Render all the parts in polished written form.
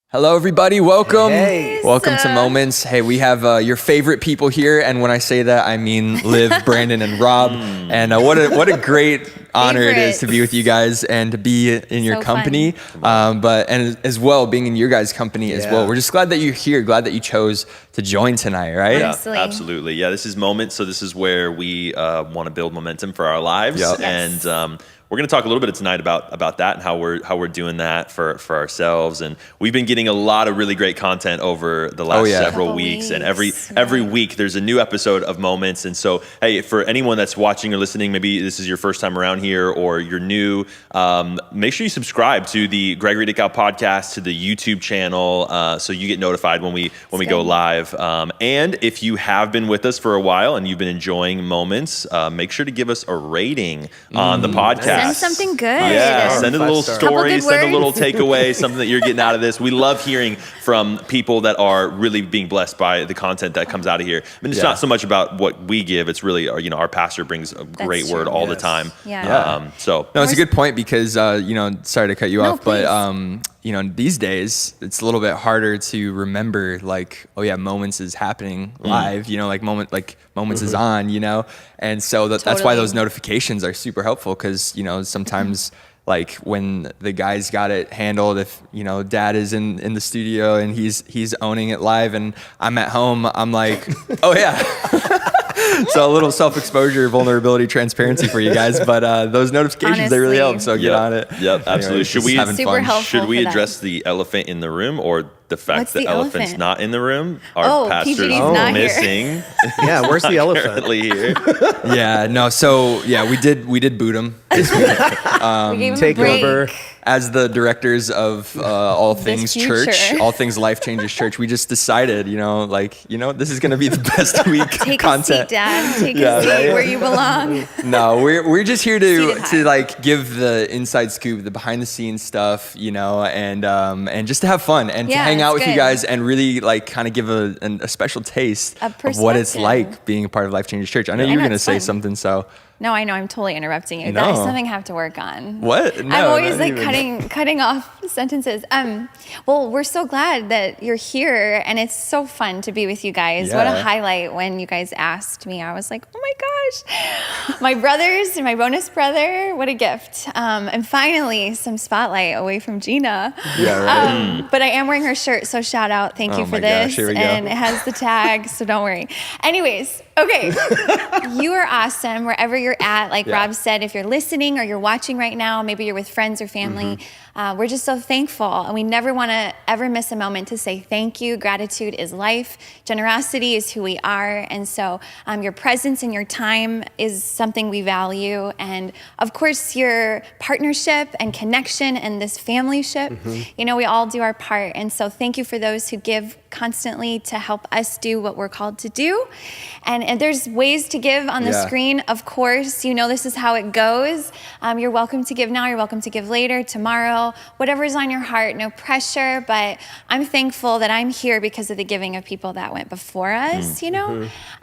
Hello, everybody. Welcome. Hey. Welcome to Moments. Hey, we have your favorite people here, and when I say that, I mean Liv, Brandon, and Rob. And what a great honor it is to be with you guys and to be in your company, but as well being in your guys' company as well. We're just glad that you're here. Glad that you chose to join tonight, right? Yeah, absolutely. Yeah, this is Moments. So this is where we want to build momentum for our lives, and we're going to talk a little bit tonight about that and how we're doing that for ourselves. And we've been getting a lot of really great content over the last several weeks. And every week there's a new episode of Moments. And so, hey, for anyone that's watching or listening, maybe this is your first time around here or you're new, make sure you subscribe to the Gregory Dickow podcast, to the YouTube channel, so you get notified when we go live. And if you have been with us for a while and you've been enjoying Moments, make sure to give us a rating on the podcast. Send something good. Yeah, send a little story, send a little takeaway, something that you're getting out of this. We love hearing from people that are really being blessed by the content that comes out of here. I mean, it's not so much about what we give. It's really, our pastor brings a great word all the time. Yeah. No, it's a good point because, sorry to cut you off, but, these days it's a little bit harder to remember Moments is happening live, Moments is on, and so that's why those notifications are super helpful because, sometimes when the guys got it handled, if, dad is in the studio and he's owning it live and I'm at home, I'm like, oh yeah. So a little self-exposure, vulnerability, transparency for you guys, but those notifications, they really help. So get on it. Yep, absolutely. Should we address that. the elephant in the room or the fact What's that the elephant's elephant? not in the room? Our pastor's not missing. Yeah, where's the elephant? Currently here. We did boot him this week. We gave him Take a break. over. As the directors of all things church, future. all things Life Changes Church, we just decided, this is going to be the best week Take content. a seat, Dad. Take a seat where you belong. No, we're just here to high. give the inside scoop, the behind the scenes stuff, and just to have fun and to hang out with you guys and really kind of give a special taste of what it's like being a part of Life Changes Church. I know you were going to say something, so. No, I know. I'm totally interrupting you. No. That is something I have to work on. What? No, I'm always cutting off sentences. Well, we're so glad that you're here, and it's so fun to be with you guys. What a highlight when you guys asked me. I was like, oh my gosh, my brothers and my bonus brother. What a gift! And finally, some spotlight away from Gina. Yeah, right. But I am wearing her shirt, so shout out. Thank you for this. Gosh, here we go. And it has the tag, so don't worry. Anyways. Okay, you are awesome wherever you're at. Like Rob said, if you're listening or you're watching right now, maybe you're with friends or family, we're just so thankful. And we never want to ever miss a moment to say thank you. Gratitude is life. Generosity is who we are. And so your presence and your time is something we value. And of course, your partnership and connection and this familyship, we all do our part. And so thank you for those who give constantly to help us do what we're called to do. And there's ways to give on the screen. Of course, this is how it goes. You're welcome to give now. You're welcome to give later, tomorrow, whatever's on your heart, no pressure. But I'm thankful that I'm here because of the giving of people that went before us,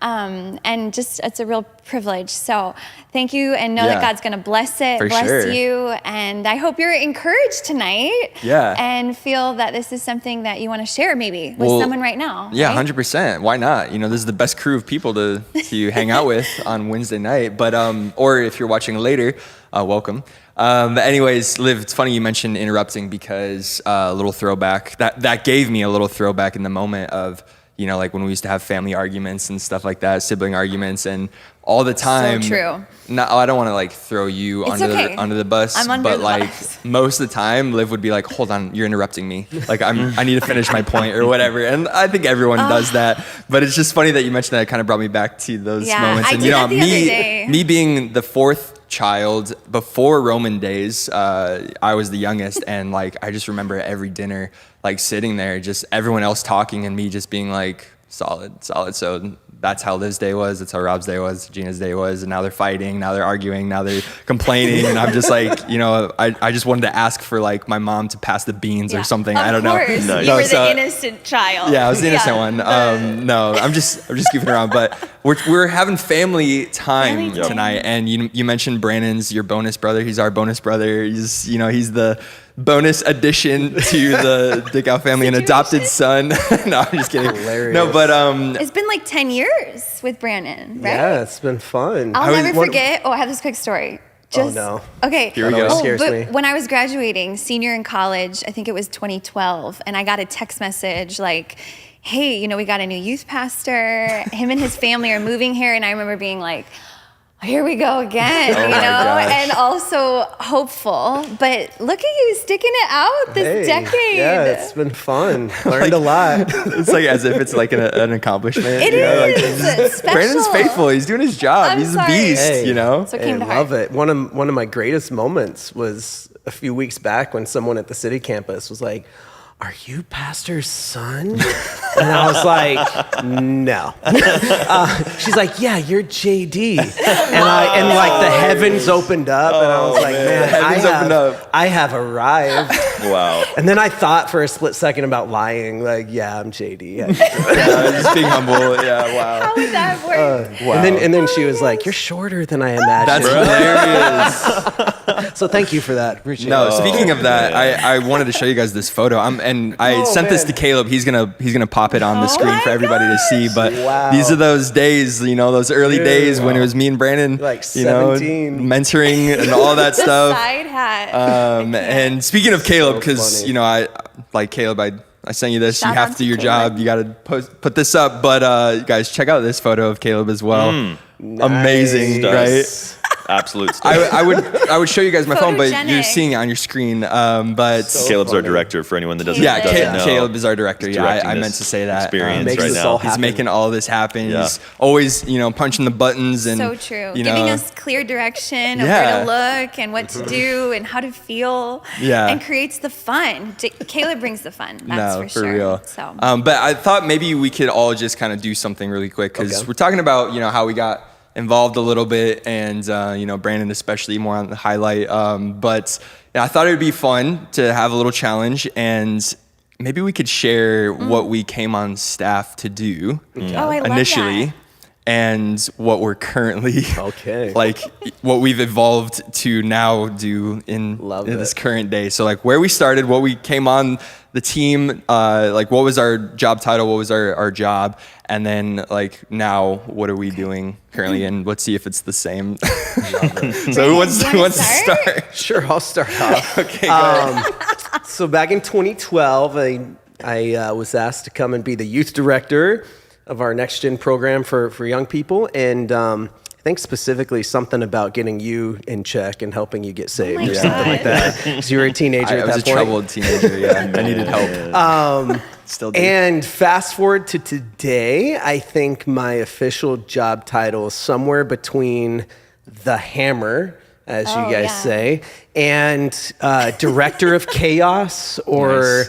and just it's a real privilege. So thank you, and know that God's going to bless it, bless you. And I hope you're encouraged tonight and feel that this is something that you want to share maybe with someone right now. Yeah, right? 100%. Why not? This is the best crew of people to hang out with on Wednesday night. But or if you're watching later, welcome. But anyways, Liv, it's funny you mentioned interrupting because a little throwback that gave me a little throwback in the moment of when we used to have family arguments and stuff like that, sibling arguments, and all the time. So true. No, I don't want to throw you under the bus, I'm under but the bus. most of the time, Liv would be like, "Hold on, you're interrupting me. I need to finish my point or whatever." And I think everyone does that. But it's just funny that you mentioned that. It kind of brought me back to those moments. I And did that the other day. me being the fourth child before Roman days, I was the youngest, and I just remember every dinner sitting there, just everyone else talking and me just being solid. So that's how Liv's day was. That's how Rob's day was. Gina's day was. And now they're fighting. Now they're arguing. Now they're complaining. And I'm just I just wanted to ask for my mom to pass the beans or something. I don't know. Of course, you were the innocent child. Yeah, I was the innocent one. No, I'm just goofing around. But we're having family time tonight. And you mentioned Brandon's your bonus brother. He's our bonus brother. He's the bonus addition to the Dickow family, an adopted son. No, I'm just kidding. Hilarious. No, but it's been like 10 years with Brandon, right? Yeah, it's been fun. I'll never forget. Oh, I have this quick story. No. Okay. Here we go. Scares me. When I was graduating, senior in college, I think it was 2012, and I got a text message like, hey, we got a new youth pastor. Him and his family are moving here. And I remember being like, here we go again, and also hopeful. But look at you sticking it out this decade. Yeah, it's been fun. Learned a lot. It's like as if it's like an accomplishment. It is. It's special. Brandon's faithful. He's doing his job. He's a beast, Hey, So it came to I love heart. it. One of my greatest moments was a few weeks back when someone at the city campus was like, are you pastor's son? And I was like, no. She's like, yeah, you're JD. And like the heavens opened up, and I was like, man, I have arrived. Wow. And then I thought for a split second about lying, like, yeah, I'm JD. Yeah, just being humble. Yeah, wow. How would that work? Wow. And then she was like, you're shorter than I imagined. That's hilarious. So thank you for that. Appreciate No, it. speaking of that, I wanted to show you guys this photo. I sent this to Caleb. He's gonna pop it on the screen for everybody to see. But Wow. these are those days, those early days when it was me and Brandon, Like 17. mentoring and all that The stuff. side hat. And speaking of Caleb, because funny. I like Caleb, I sent you this. Shout you have out to do to your Caleb. job. You got to put this up. But you guys, check out this photo of Caleb as well. Amazing, Nice. right? Absolute stuff. I would show you guys my phone, but you're Photogenic. seeing it on your screen. But Caleb's our director for anyone that doesn't, Yeah, doesn't know. Caleb is our director. He's Yeah, directing I this meant to say that. experience Makes right this now. all He's happen. making all this happen. Yeah. He's always, punching the buttons and So true. You Giving know, us clear direction of Yeah. where to look and what to do and how to feel. Yeah. And creates the fun. Caleb brings the fun. That's for sure. real. So. But I thought maybe we could all just kind of do something really quick because Okay. we're talking about how we got involved a little bit, and Brandon especially more on the highlight. But I thought it would be fun to have a little challenge, and maybe we could share what we came on staff to do Oh, I love initially. that. And what we're currently like what we've evolved to now do in this current day. So like where we started, what we came on the team, like what was our job title, what was our job, and then like now what are we doing currently, and let's see if it's the same. So who wants to start? Sure, I'll start off. Okay, go ahead. So back in 2012, I was asked to come and be the youth director of our Next Gen program for young people. And I think specifically something about getting you in check and helping you get saved my or something like that. Because you were a teenager I at was that a point. troubled teenager, yeah. I needed help. Still do. And fast forward to today, I think my official job title is somewhere between the hammer, as you guys say, and director of chaos or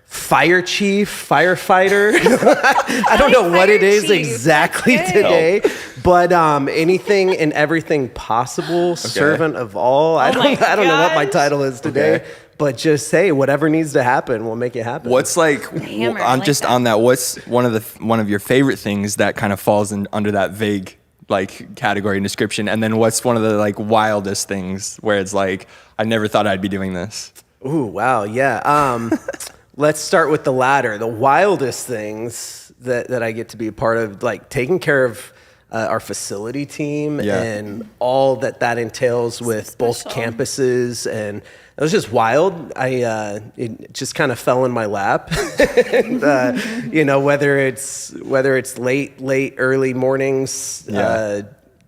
fire chief, firefighter. I don't know what it is Fire chief. exactly That's good. today, but anything and everything possible, servant of all. I don't know what my gosh. title is today. Okay. But just say whatever needs to happen, we'll make it happen. What's like Hammer, I on like just that. on that? What's one of your favorite things that kind of falls under that vague like category and description? And then what's one of the like wildest things where it's like I never thought I'd be doing this? Ooh, wow, yeah. Let's start with the latter. The wildest things that I get to be a part of, like taking care of our facility team and all that entails with both special. campuses, and it was just wild. It just kind of fell in my lap. And, whether it's late early mornings,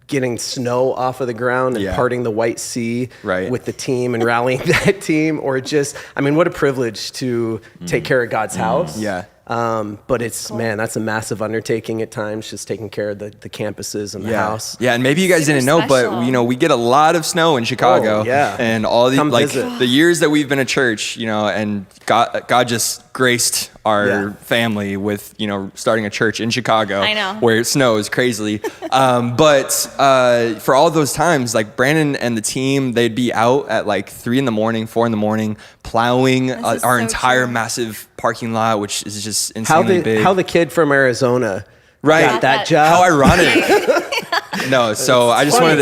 getting snow off of the ground and parting the White Sea with the team and rallying that team, or just, what a privilege to take care of God's house. Yeah. But it's, man, that's a massive undertaking at times, just taking care of the campuses and the house. Yeah, and maybe you guys Super didn't know, special. but we get a lot of snow in Chicago. Oh, yeah. And all the Come like visit. the years that we've been a church, and God just graced our family with, starting a church in Chicago. I know. Where it snows crazily. But for all those times, like Brandon and the team, they'd be out at like 3 a.m, 4 a.m, plowing This is our so entire true. massive parking lot, which is just How insanely big. the kid from Arizona Right. got that job. How ironic. No, so I just funny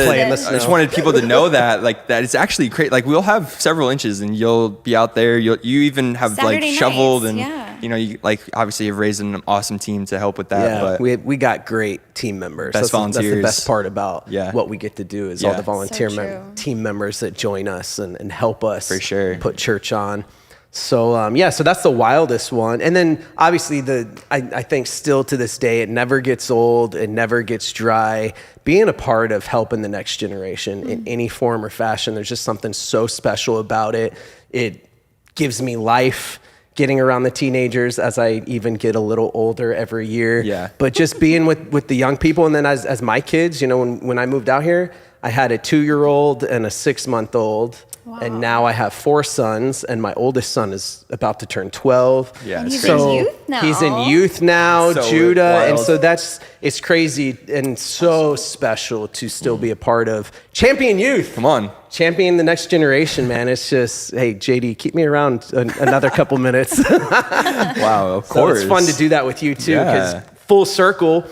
wanted people to know that that it's actually great. Like we'll have several inches, and you'll be out there. You even have Saturday shoveled, nights, and you obviously have raised an awesome team to help with that. Yeah, but we got great team members. Best volunteers. That's the best part about Yeah. what we get to do is all the volunteer So true. team members that join us and help us For sure. put church on. So so that's the wildest one. And then obviously I think still to this day, it never gets old, it never gets dry. Being a part of helping the next generation in any form or fashion, there's just something so special about it. It gives me life. Getting around the teenagers as I even get a little older every year. Yeah. But just being with the young people, and then as my kids, when I moved out here, I had a 2-year-old and a 6-month-old. Wow. And now I have 4 sons, and my oldest son is about to turn 12. Yeah, And it's he's crazy. in youth now. He's in youth now, So Judah. And wild. so it's crazy and so special to still be a part of Champion Youth. Come on. Champion the next generation, man. It's just, hey, JD, keep me around another couple minutes. Wow, of So course. it's fun to do that with you too, because Yeah. full circle,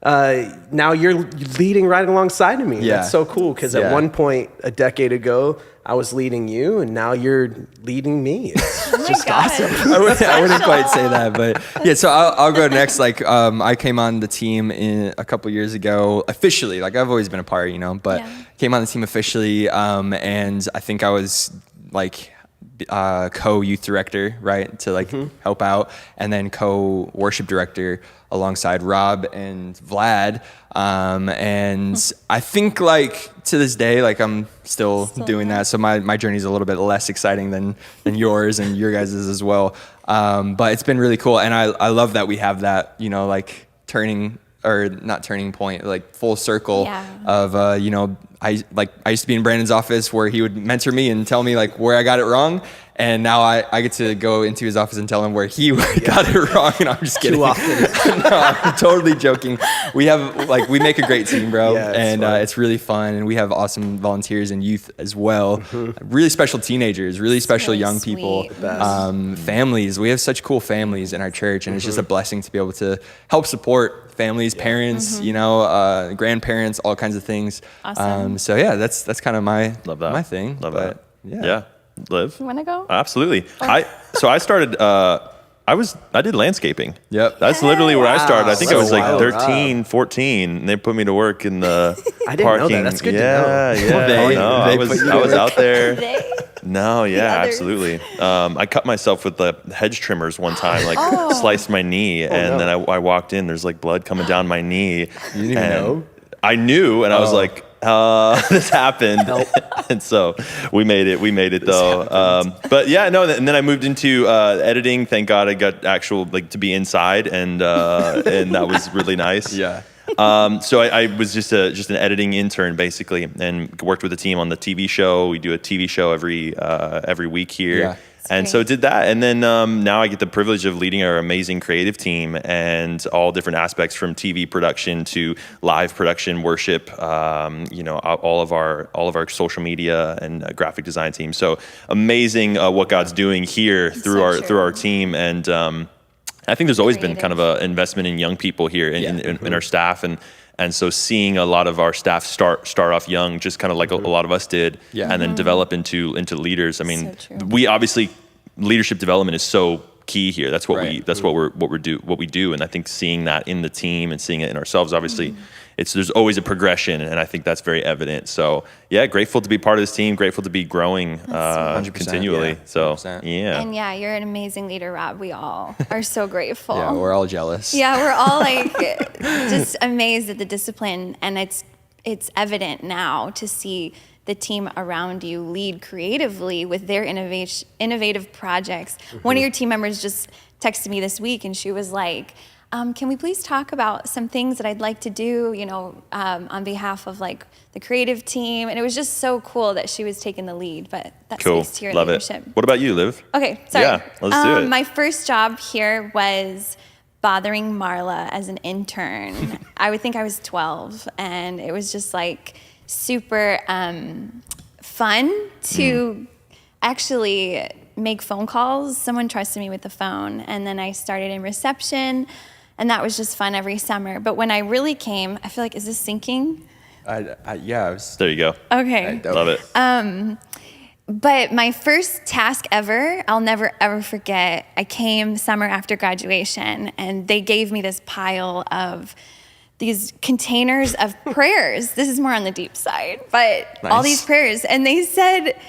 now you're leading right alongside of me. Yeah. That's so cool, because Yeah. at one point a decade ago, I was leading you, and now you're leading me. It's Oh my gosh. I wouldn't quite say that, but yeah. So I'll go next. I came on the team a couple years ago officially. I've always been a part, but came on the team officially, and I think I was co-youth director, right, to help out, and then co-worship director alongside Rob and Vlad. And I think to this day, I'm still doing that. So my journey is a little bit less exciting than yours and your guys' as well. But it's been really cool. And I love that we have that, turning or not turning point, full circle of, I used to be in Brandon's office where he would mentor me and tell me where I got it wrong. And now I get to go into his office and tell him where he got it wrong. And I'm just kidding. Too often. No, I'm totally joking. We have we make a great team, bro. Yeah, and it's really fun. And we have awesome volunteers and youth as well. Really special teenagers, really special really young people, sweet. families. We have such cool families in our church. And it's just a blessing to be able to help support families, parents, grandparents, all kinds of things. Awesome. So yeah, that's kind of my Love that. my thing. Love but, that. Yeah. Liv? You want to go? Absolutely. I started, I did landscaping. Yep. That's literally where I started. I think I so was wild. 13, 14, and they put me to work in the I didn't know parking. that. That's good to yeah, know. Yeah, They I put was you to out work. there. They? No, yeah, others. absolutely. I cut myself with the hedge trimmers one time, sliced my knee, and then I walked in. There's blood coming down my knee. You didn't even know? I knew, and I was like, this happened. And so we made it though. But yeah, no, and then I moved into editing. Thank God I got actual to be inside, and that was really nice. Yeah. So I was just an editing intern basically, and worked with the team on the TV show. We do a TV show every week here. Yeah. And so did that, and then now I get the privilege of leading our amazing creative team and all different aspects from TV production to live production, worship, all of our social media and graphic design team. So amazing what God's doing here through our team, and I think there's always been kind of an investment in young people here in our staff, and so seeing a lot of our staff start off young, just kind of like a lot of us did, and then develop into leaders. I mean, So true. we obviously leadership development is so key here. That's what Right. what we do, and I think seeing that in the team and seeing it in ourselves, obviously, there's always a progression, and I think that's very evident. So yeah, grateful to be part of this team, grateful to be growing 100%, continually. yeah, So 100%. yeah. And yeah, you're an amazing leader, Rob. We all are so grateful. Yeah, we're all jealous. Yeah, we're all just amazed at the discipline, and it's evident now to see the team around you lead creatively with their innovative projects. One of your team members just texted me this week, and she was like, can we please talk about some things that I'd like to do, on behalf of the creative team? And it was just so cool that she was taking the lead, but that Cool. speaks to your Love leadership. it. What about you, Liv? Okay, sorry. Yeah, let's do it. My first job here was bothering Marla as an intern. I would think I was 12, and it was just super fun to actually make phone calls. Someone trusted me with the phone, and then I started in reception, and that was just fun every summer. But when I really came, I feel is this sinking? There you go. Okay. Love it. But my first task ever, I'll never ever forget. I came summer after graduation, and they gave me this pile of these containers of prayers. This is more on the deep side, but all these prayers. And they said,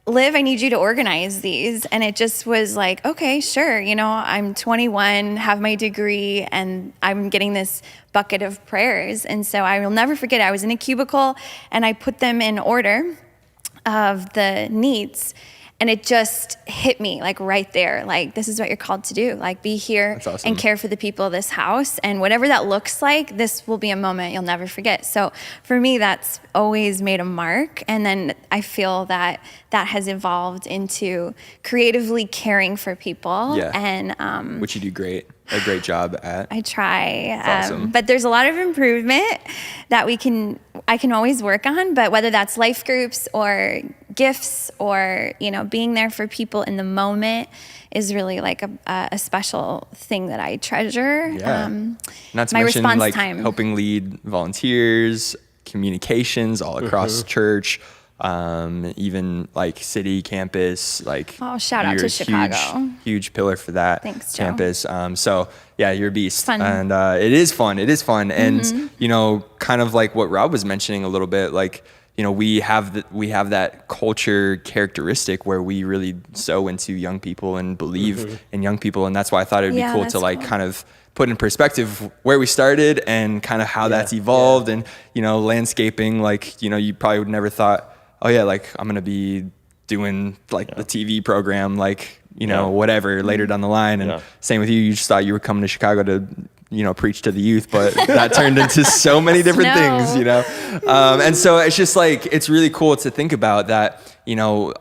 Liv, I need you to organize these. And it just was like, okay, sure. You know, I'm 21, have my degree, and I'm getting this bucket of prayers. And so I will never forget, I was in a cubicle, and I put them in order of the needs, and it just hit me like right there, like, this is what you're called to do, like, be here and care for the people of this house, and whatever that looks like, this will be a moment you'll never forget. So for me, that's always made a mark, and then I feel that has evolved into creatively caring for people, and which you do a great job at. I try, awesome. But there's a lot of improvement that I can always work on, but whether that's life groups or gifts or, you know, being there for people in the moment is really like a special thing that I treasure. Yeah. Not to my mention response like time. helping lead volunteers, communications all across church, even like city campus, like shout out to Chicago. Huge pillar for that. Thanks, Joe. Campus. So yeah, you're a beast. Fun. And it is fun. And you know, kind of like what Rob was mentioning a little bit, like, you know, we have that culture characteristic where we really sow into young people and believe in young people, and that's why I thought it'd be cool to like kind of put in perspective where we started and kind of how that's evolved. And, you know, landscaping, like, you know, you probably would never thought, oh yeah, like I'm gonna be doing like the TV program, like, you know, whatever later down the line. And same with you, you just thought you were coming to Chicago to, you know, preach to the youth, but that turned into so many different things, you know? And so it's just like, it's really cool to think about that, you know,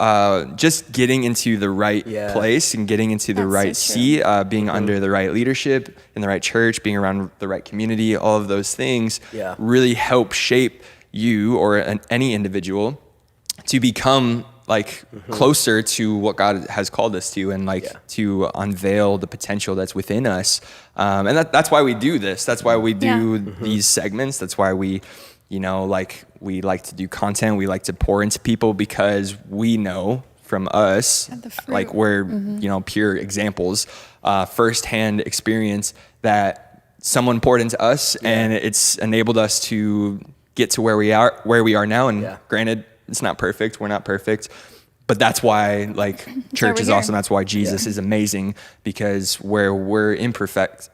just getting into the right place and getting into the right seat, being under the right leadership in the right church, being around the right community, all of those things really help shape you or any individual to become like closer to what God has called us to, and like to unveil the potential that's within us. And that's why we do this. That's why we do these segments. That's why we, you know, like we like to do content. We like to pour into people because we know from us, like we're, you know, pure examples, firsthand experience that someone poured into us and it's enabled us to get to where we are now. And granted, it's not perfect. We're not perfect. But that's why like church is awesome. That's why Jesus is amazing, because where we're imperfect,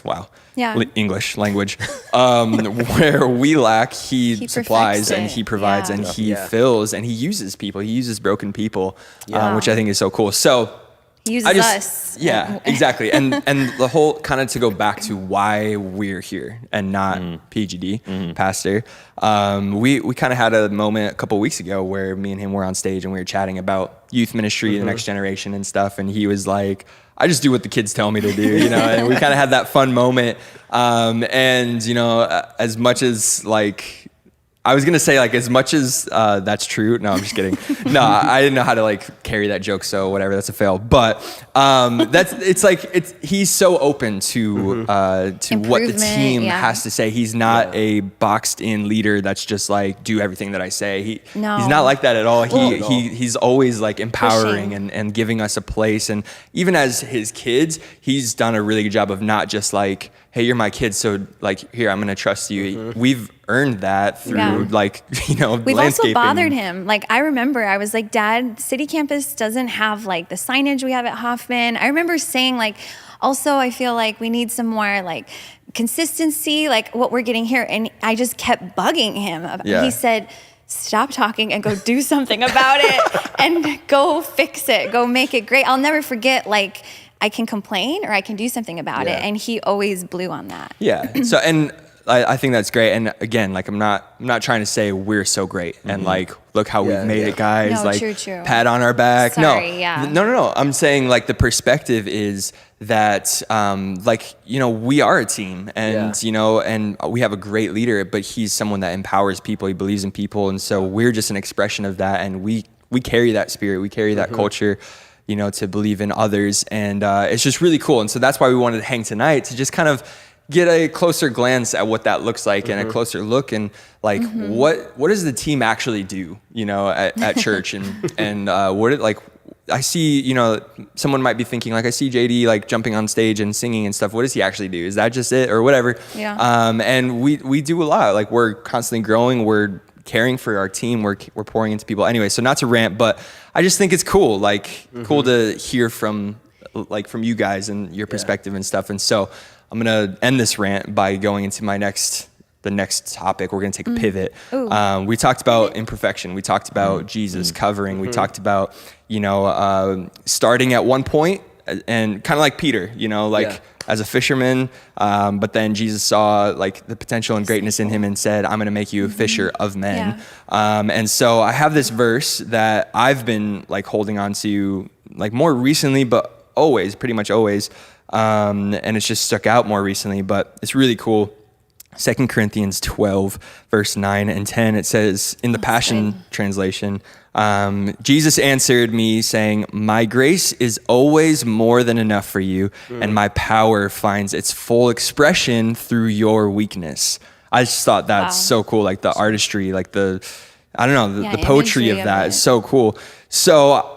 wow. English language, where we lack, he supplies and he provides and he fills and he uses people. He uses broken people, which I think is so cool. So he uses us. Yeah, exactly. And the whole kind of to go back to why we're here and not PGD, pastor. We kind of had a moment a couple of weeks ago where me and him were on stage and we were chatting about youth ministry, the next generation and stuff. And he was like, I just do what the kids tell me to do, you know, and we kind of had that fun moment. And, you know, as much as like, I was going to say, like, as much as that's true. No, I'm just kidding. No, I didn't know how to, like, carry that joke, so whatever, that's a fail. But he's so open to what the team has to say. He's not a boxed-in leader that's just, like, do everything that I say. He's not like that at all. He's always, like, empowering and giving us a place. And even as his kids, he's done a really good job of not just, like, hey, you're my kid, so, like, here, I'm going to trust you. We've earned that through like, you know, we've landscaping. also bothered him. Like, I remember I was like, Dad, City Campus doesn't have like the signage we have at Hoffman. I remember saying like, also, I feel like we need some more like consistency, like what we're getting here. And I just kept bugging him. He said, stop talking and go do something about it and go fix it, go make it great. I'll never forget, like, I can complain or I can do something about it. And he always blew on that. Yeah. So, and I think that's great. And again, like, I'm not trying to say we're so great and like, look how we've made it, guys. No, like, true. pat on our back. Sorry, No. I'm saying like the perspective is that, like, you know, we are a team and, you know, and we have a great leader, but he's someone that empowers people. He believes in people. And so we're just an expression of that. And we carry that spirit. We carry that culture, you know, to believe in others. And it's just really cool. And so that's why we wanted to hang tonight, to just kind of, get a closer glance at what that looks like and a closer look and like what does the team actually do, at church and what it like. I see, someone might be thinking like, I see JD like jumping on stage and singing and stuff. What does he actually do? Is that just it or whatever? Yeah. And we do a lot. Like we're constantly growing. We're caring for our team. We're pouring into people. Anyway, so not to rant, but I just think it's cool. Like cool to hear from you guys and your perspective and stuff. And so I'm going to end this rant by going into the next topic. We're going to take a pivot. We talked about imperfection. We talked about Jesus covering. We talked about, starting at one point and kind of like Peter, as a fisherman. But then Jesus saw like the potential and greatness in him and said, I'm going to make you a fisher of men. Yeah. And so I have this verse that I've been like holding on to like more recently, but pretty much always. And it's just stuck out more recently, but it's really cool. 2 Corinthians 12, verse 9 and 10, it says in the Passion Translation, Jesus answered me saying, my grace is always more than enough for you, and my power finds its full expression through your weakness. I just thought that's so cool, like the artistry, like the poetry of that is so cool. So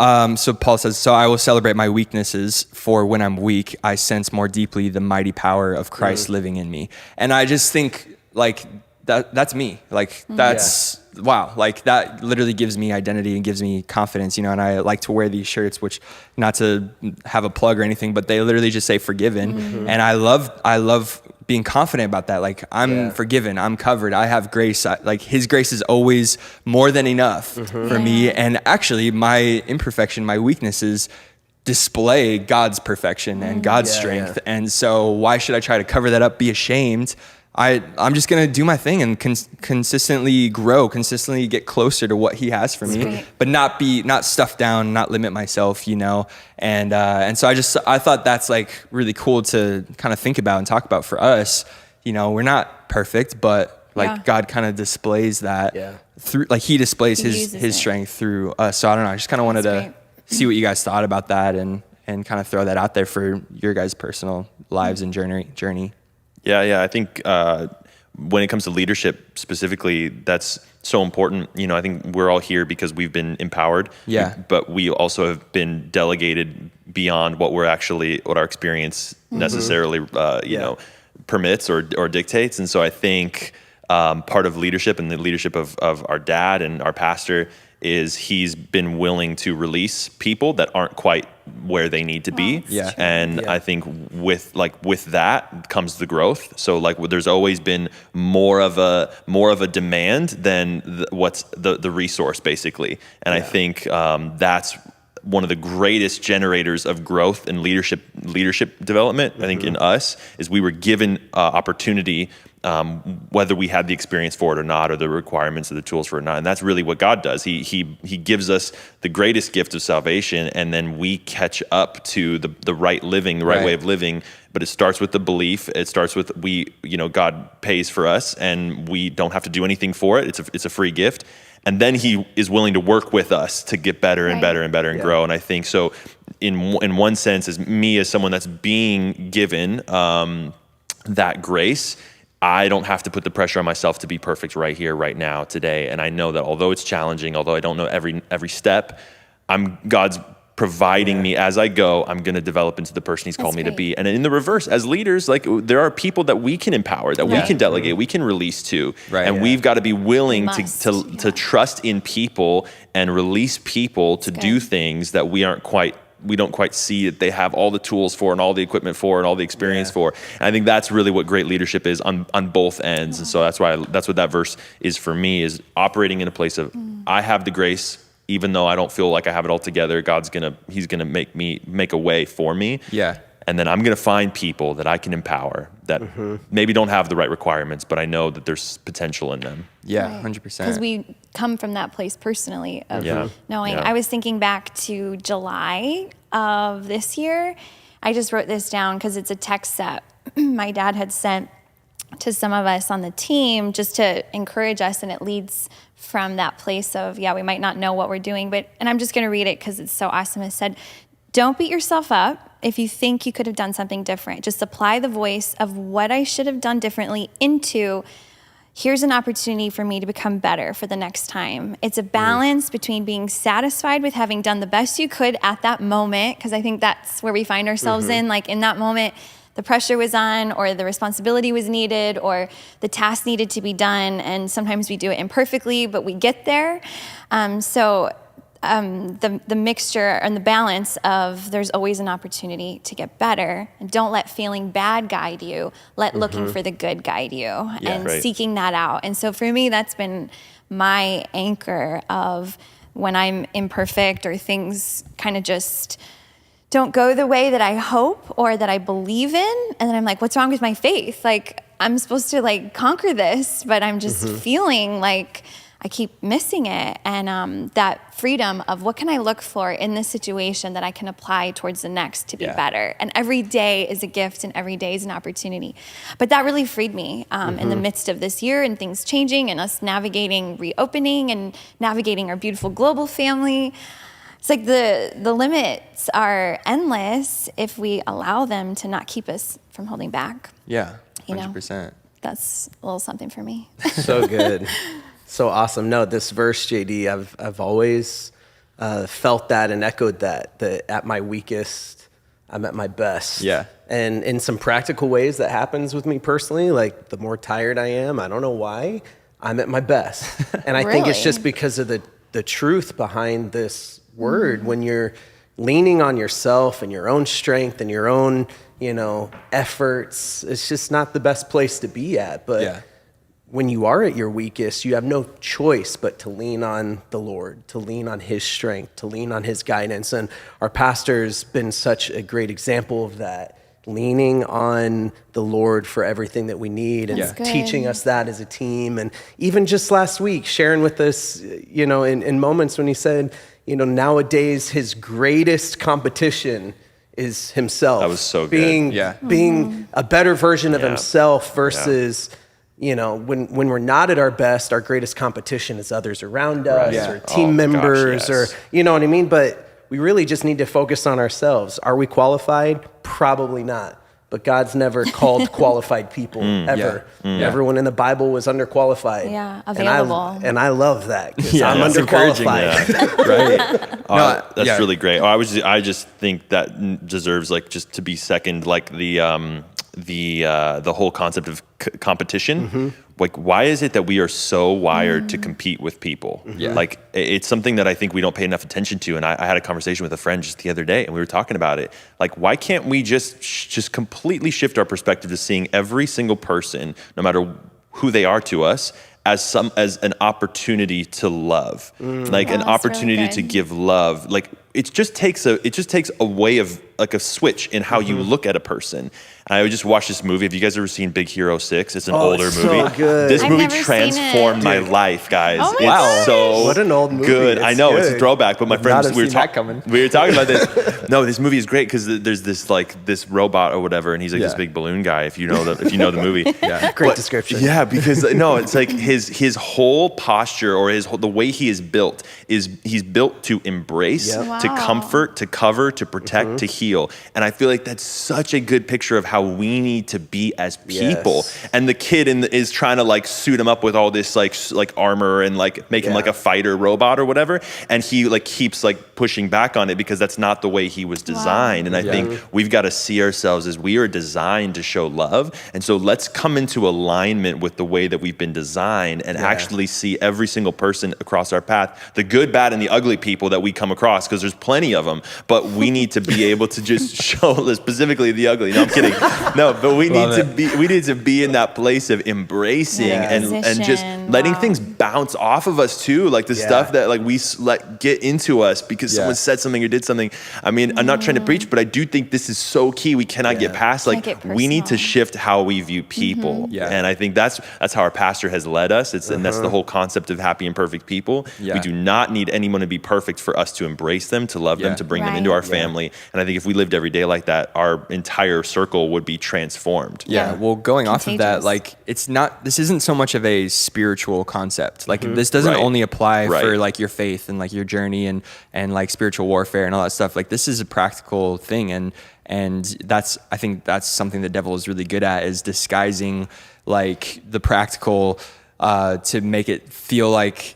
Paul says, so I will celebrate my weaknesses, for when I'm weak, I sense more deeply the mighty power of Christ living in me. And I just think like that's me. Like that's wow. Like that literally gives me identity and gives me confidence, and I like to wear these shirts, which not to have a plug or anything, but they literally just say forgiven. And I love being confident about that. Like I'm forgiven, I'm covered, I have grace. Like his grace is always more than enough for me. And actually my imperfection, my weaknesses display God's perfection and God's strength. And so why should I try to cover that up, be ashamed? I'm just going to do my thing and consistently grow, consistently get closer to what he has for me, but not stuffed down, not limit myself, And so I thought that's like really cool to kind of think about and talk about for us. We're not perfect, but like God kind of displays that through, like he displays his strength through us. So I don't know. I just kind of wanted to see what you guys thought about that and kind of throw that out there for your guys' personal lives and journey. Yeah. I think when it comes to leadership specifically, that's so important. I think we're all here because we've been empowered. Yeah. But we also have been delegated beyond what our experience necessarily, permits or dictates. And so I think part of leadership and the leadership of our dad and our pastor is he's been willing to release people that aren't quite where they need to be. I think with that comes the growth. So like there's always been more of a demand than what's the resource basically. And I think that's one of the greatest generators of growth and leadership development. I think in us is we were given opportunity, whether we had the experience for it or not, or the requirements of the tools for it or not. And that's really what God does. He gives us the greatest gift of salvation, and then we catch up to the right living, the right way of living. But it starts with the belief. It starts with God pays for us, and we don't have to do anything for it. It's a free gift. And then he is willing to work with us to get better and better and better and grow. And I think so in one sense, as someone that's being given that grace, I don't have to put the pressure on myself to be perfect right here, right now, today. And I know that although it's challenging, although I don't know every step, God's providing me as I go. I'm going to develop into the person he's called me to be. And in the reverse, as leaders, like there are people that we can empower, that we can delegate, we can release to. And we've got to be willing to trust in people and release people to do things that we don't quite see that they have all the tools for and all the equipment for and all the experience for. And I think that's really what great leadership is on both ends. And so that's what that verse is for me, is operating in a place of I have the grace, even though I don't feel like I have it all together. He's gonna make a way for me. Yeah. And then I'm gonna find people that I can empower that maybe don't have the right requirements, but I know that there's potential in them. Yeah, 100%. Because we come from that place personally of knowing. I was thinking back to July of this year. I just wrote this down because it's a text that my dad had sent to some of us on the team just to encourage us, and it leads from that place of, we might not know what we're doing, and I'm just going to read it because it's so awesome. It said, don't beat yourself up if you think you could have done something different, just apply the voice of what I should have done differently into here's an opportunity for me to become better for the next time. It's a balance between being satisfied with having done the best you could at that moment, because I think that's where we find ourselves in. Like in that moment, the pressure was on, or the responsibility was needed, or the task needed to be done. And sometimes we do it imperfectly, but we get there. The mixture and the balance of there's always an opportunity to get better, and don't let feeling bad guide you. Let looking for the good guide you, and seeking that out. And so for me, that's been my anchor of when I'm imperfect or things kind of just don't go the way that I hope or that I believe in. And then I'm like, what's wrong with my faith? Like, I'm supposed to like conquer this, but I'm just feeling like I keep missing it. And that freedom of what can I look for in this situation that I can apply towards the next to be better. And every day is a gift and every day is an opportunity. But that really freed me in the midst of this year and things changing and us navigating reopening and navigating our beautiful global family. It's like the limits are endless if we allow them to not keep us from holding back. Yeah, 100%. You know, that's a little something for me. So good. So awesome. No, this verse, JD, I've always felt that and echoed that at my weakest, I'm at my best. Yeah. And in some practical ways that happens with me personally, like the more tired I am, I don't know why, I'm at my best. And I think it's just because of the truth behind this word. When you're leaning on yourself and your own strength and your own, efforts, it's just not the best place to be at. But when you are at your weakest, you have no choice but to lean on the Lord, to lean on his strength, to lean on his guidance. And our pastor's been such a great example of that, leaning on the Lord for everything that we need and teaching us that as a team. And even just last week, sharing with us, in moments when he said, nowadays his greatest competition is himself. That was so good. Being a better version of himself versus, when we're not at our best, our greatest competition is others around us or team members or, you know what I mean? But we really just need to focus on ourselves. Are we qualified? Probably not. But God's never called qualified people ever. Everyone in the Bible was underqualified. Yeah, available. And I love that because I'm underqualified. Right. That's really great. I just think that deserves just to be second, like the whole concept of competition. Like, why is it that we are so wired to compete with people? Like, it's something that I think we don't pay enough attention to. And I had a conversation with a friend just the other day, and we were talking about it. Like, why can't we just completely shift our perspective to seeing every single person, no matter who they are to us, as an opportunity to love, like an opportunity really to give love. Like, it just takes a way of like a switch in how you look at a person. And I just watched this movie. Have you guys ever seen Big Hero 6? It's an older movie. So good. This I've movie never transformed my life, guys. Oh my it's gosh. so what an old movie. good. It's I know good. it's a throwback, but my friends we were coming. We were talking about this. No, this movie is great because there's this robot or whatever, and he's like this big balloon guy. If you know the movie, great description. Yeah, because it's like his whole posture or the way he is built is he's built to embrace, to comfort, to cover, to protect, to heal. And I feel like that's such a good picture of how we need to be as people. And the kid is trying to suit him up with all this like armor and make him like a fighter robot or whatever. And he keeps pushing back on it because that's not the way he was designed. And I think we've got to see ourselves as we are designed to show love. And so let's come into alignment with the way that we've been designed and actually see every single person across our path, the good, bad, and the ugly people that we come across, because there's plenty of them. But we need to be able to just show specifically the ugly. No, I'm kidding. No, but we need to be in that place of embracing and just letting things bounce off of us too, like the stuff that we let get into us because someone said something or did something. I mean, I'm not trying to preach, but I do think this is so key. We cannot get past we need to shift how we view people. And I think that's how our pastor has led us. And that's the whole concept of happy and perfect people. We do not need anyone to be perfect for us to embrace them, to love them, to bring them into our family. And I think if we lived every day like that, our entire circle would be transformed. Well, going off of that, this isn't so much of a spiritual concept. This doesn't only apply for your faith and your journey and spiritual warfare and all that stuff. This is a practical thing. And And I think that's something the devil is really good at, is disguising like the practical to make it feel like,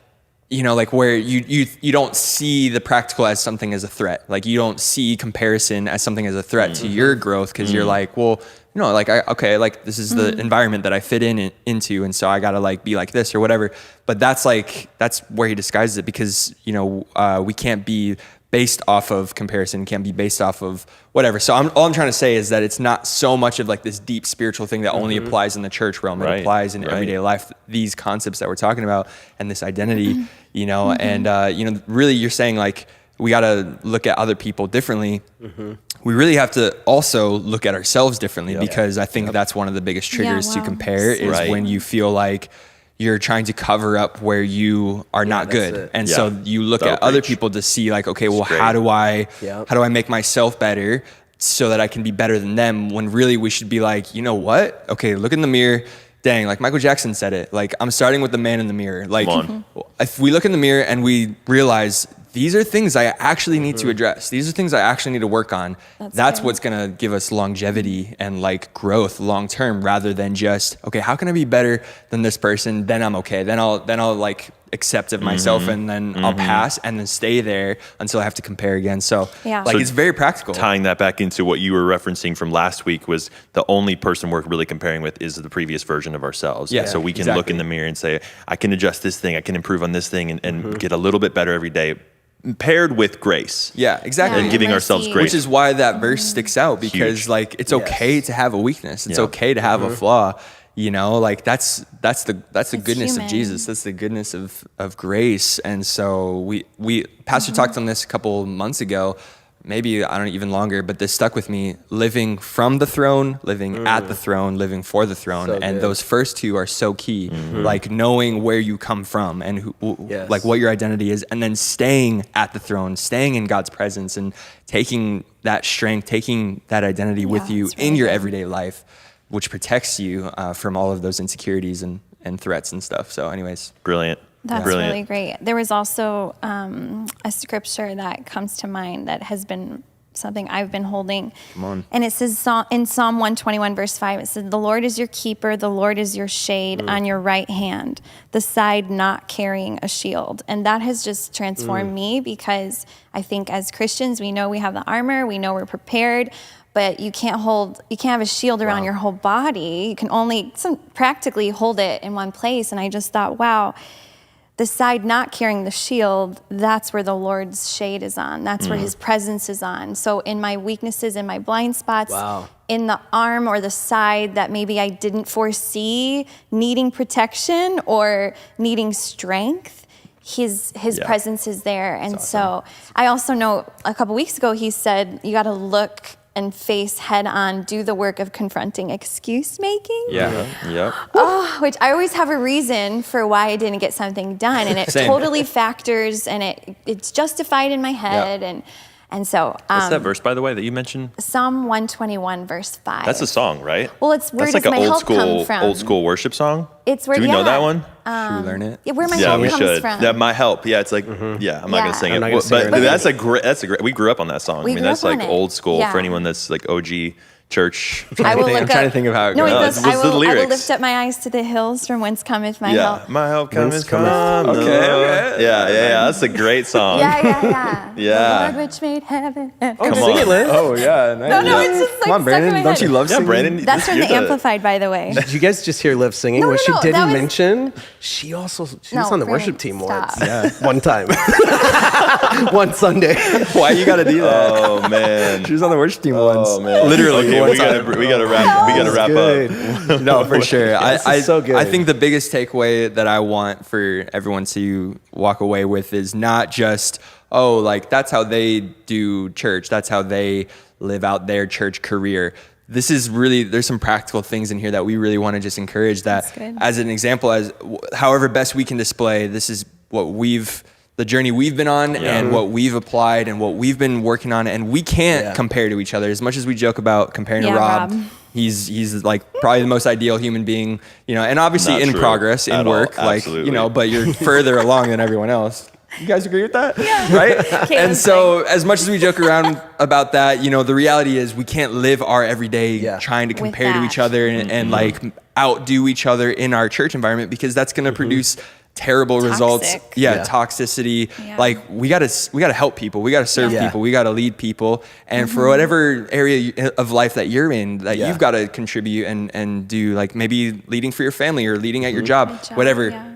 like where you don't see the practical as something as a threat. Like you don't see comparison as something as a threat to your growth, because you're like, well, like like this is the environment that I fit into, and so I gotta like be like this or whatever. But that's where he disguises it, because we can't be based off of comparison, can't be based off of whatever. So all I'm trying to say is that it's not so much of like this deep spiritual thing that only applies in the church realm. It applies in everyday life. These concepts that we're talking about and this identity, and really you're saying like we got to look at other people differently. We really have to also look at ourselves differently, because I think that's one of the biggest triggers to compare is when you feel like you're trying to cover up where you are not good. And so you look at other people to see like, okay, well, how do I make myself better so that I can be better than them? When really we should be like, you know what? Okay, look in the mirror. Dang, like Michael Jackson said it, like I'm starting with the man in the mirror. Like if we look in the mirror and we realize these are things I actually need to address. These are things I actually need to work on. That's what's gonna give us longevity and like growth long term, rather than just, okay, how can I be better than this person? Then I'm okay. Then I'll like accept of myself, and then I'll pass and then stay there until I have to compare again. So it's very practical. Tying that back into what you were referencing from last week was the only person we're really comparing with is the previous version of ourselves. Yeah, so we can look in the mirror and say, I can adjust this thing, I can improve on this thing, and get a little bit better every day, paired with grace. Yeah, exactly. And giving ourselves grace. Which is why that verse sticks out, because like it's okay to have a weakness. It's okay to have a flaw. Like that's the goodness of Jesus. That's the goodness of grace. And so we Pastor talked on this a couple months ago, maybe I don't know, even longer, but this stuck with me. Living from the throne, living at the throne, living for the throne. So and those first two are so key. Like knowing where you come from and like what your identity is, and then staying at the throne, staying in God's presence, and taking that strength, taking that identity with you in your everyday life, which protects you from all of those insecurities and threats and stuff. So anyways. Brilliant. That's really great. There was also a scripture that comes to mind that has been something I've been holding. Come on. And it says in Psalm 121, verse 5, it says, the Lord is your keeper, the Lord is your shade on your right hand, the side not carrying a shield. And that has just transformed me, because I think as Christians, we know we have the armor, we know we're prepared, but you can't have a shield around your whole body. You can only practically hold it in one place. And I just thought, wow, the side not carrying the shield, that's where the Lord's shade is on. That's where his presence is on. So in my weaknesses, in my blind spots, in the arm or the side that maybe I didn't foresee needing protection or needing strength, his presence is there. And so I also know a couple weeks ago, he said, you got to look and face head on, do the work of confronting excuse making. Which I always have a reason for why I didn't get something done, and it totally factors, and it's justified in my head, and so. What's that verse, by the way, that you mentioned? Psalm 121, verse 5. That's a song, right? Well, it's where that's does like my an help come from? old school worship song. It's where. Do we know that one? Should we learn it? Yeah, where my help comes from. Yeah, my help. Yeah, it's like, I'm not gonna sing it, but that's a great. We grew up on that song. I mean, that's like old school for anyone that's like OG church. I'm trying to think of how it goes. No, it goes, I will lyrics? lift up my eyes to the hills, from whence cometh my help. My help cometh from. Okay. Yeah. That's a great song. Yeah. Yeah. The Lord which made heaven. Come on. Oh yeah. Nice. No, it's just like come on, Brandon. Don't you love singing? Brandon. That's from the Amplified, by the way. Did you guys just hear Liv singing? What she didn't mention, she was on the worship team once. Yeah. One time. One Sunday. Why you gotta do that? Oh man. She was on the worship team once. Oh man. Literally. Okay, we gotta wrap up. No, for sure. So good. I think the biggest takeaway that I want for everyone to walk away with is not just, like that's how they do church. That's how they live out their church career. This is really, there's some practical things in here that we really want to just encourage, that as an example, as however best we can display, this is what the journey we've been on and what we've applied and what we've been working on. And we can't compare to each other. As much as we joke about comparing to Rob, he's like probably the most ideal human being, and obviously in progress, in work, like, but you're further along than everyone else. You guys agree with that? Yeah. Right? And so as much as we joke around about that, the reality is we can't live our everyday trying to compare to each other and like outdo each other in our church environment, because that's going to produce terrible results. Toxicity. Yeah. Like we gotta help people. We gotta serve people. We gotta lead people. And for whatever area of life that you're in, that you've got to contribute and do, like maybe leading for your family or leading at your job, whatever. Yeah.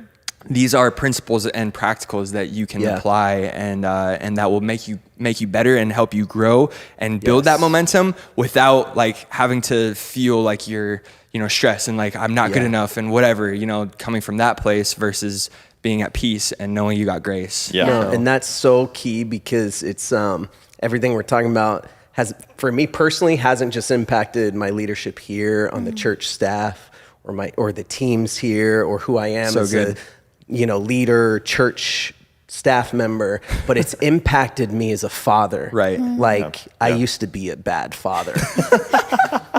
These are principles and practicals that you can apply, and that will make you better and help you grow and build that momentum without like having to feel like you're stressed and like I'm not good enough and whatever, coming from that place versus being at peace and knowing you got grace. And that's so key, because it's everything we're talking about has, for me personally, hasn't just impacted my leadership here on the church staff or the teams here or who I am as a leader, church staff member, but it's impacted me as a father. Right. Like I used to be a bad father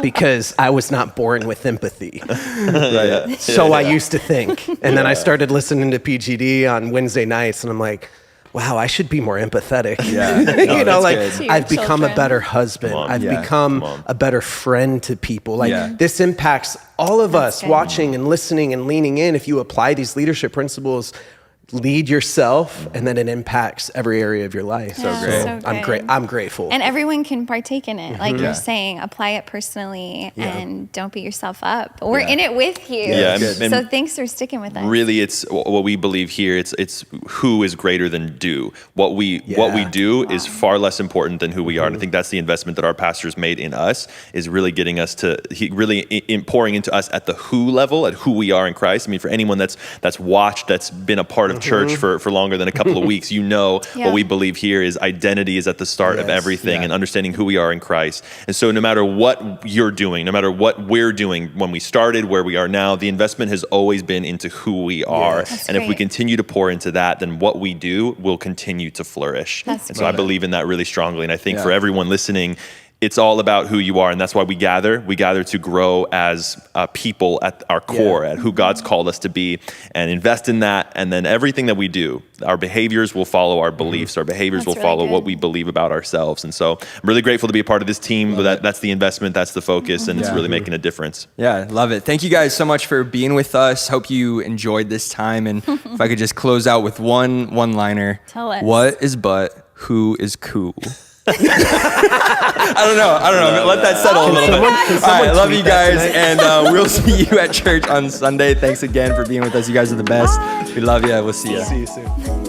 because I was not born with empathy. So I used to think. And then I started listening to PGD on Wednesday nights, and I'm like, wow, I should be more empathetic. I've become a better husband. I've become a better friend to people. Like this impacts all of us watching and listening and leaning in. If you apply these leadership principles, lead yourself, and then it impacts every area of your life. So great. I'm grateful. And everyone can partake in it. Like you're saying, apply it personally and don't beat yourself up. We're in it with you. So thanks for sticking with us. Really, it's what we believe here. It's who is greater than do. What we do is far less important than who we are. And I think that's the investment that our pastors made in us, is really getting us to pouring into us at the who level, at who we are in Christ. I mean, for anyone that's watched, that's been a part of church for longer than a couple of weeks, what we believe here is identity is at the start of everything, and understanding who we are in Christ. And so no matter what you're doing, no matter what we're doing, when we started, where we are now, the investment has always been into who we are. And if we continue to pour into that, then what we do will continue to flourish. So I believe in that really strongly. And I think for everyone listening, it's all about who you are, and that's why we gather. We gather to grow as people at our core, at who God's called us to be, and invest in that. And then everything that we do, our behaviors will follow our beliefs. Our behaviors will follow what we believe about ourselves. And so I'm really grateful to be a part of this team. That's the investment, that's the focus, and it's really making a difference. Yeah, love it. Thank you guys so much for being with us. Hope you enjoyed this time. And if I could just close out with one-liner. Tell us. What is but? Who is cool? I don't know. Let that settle a little bit. All right, love you guys, and we'll see you at church on Sunday. Thanks again for being with us. You guys are the best. We love you. We'll see you. See you soon.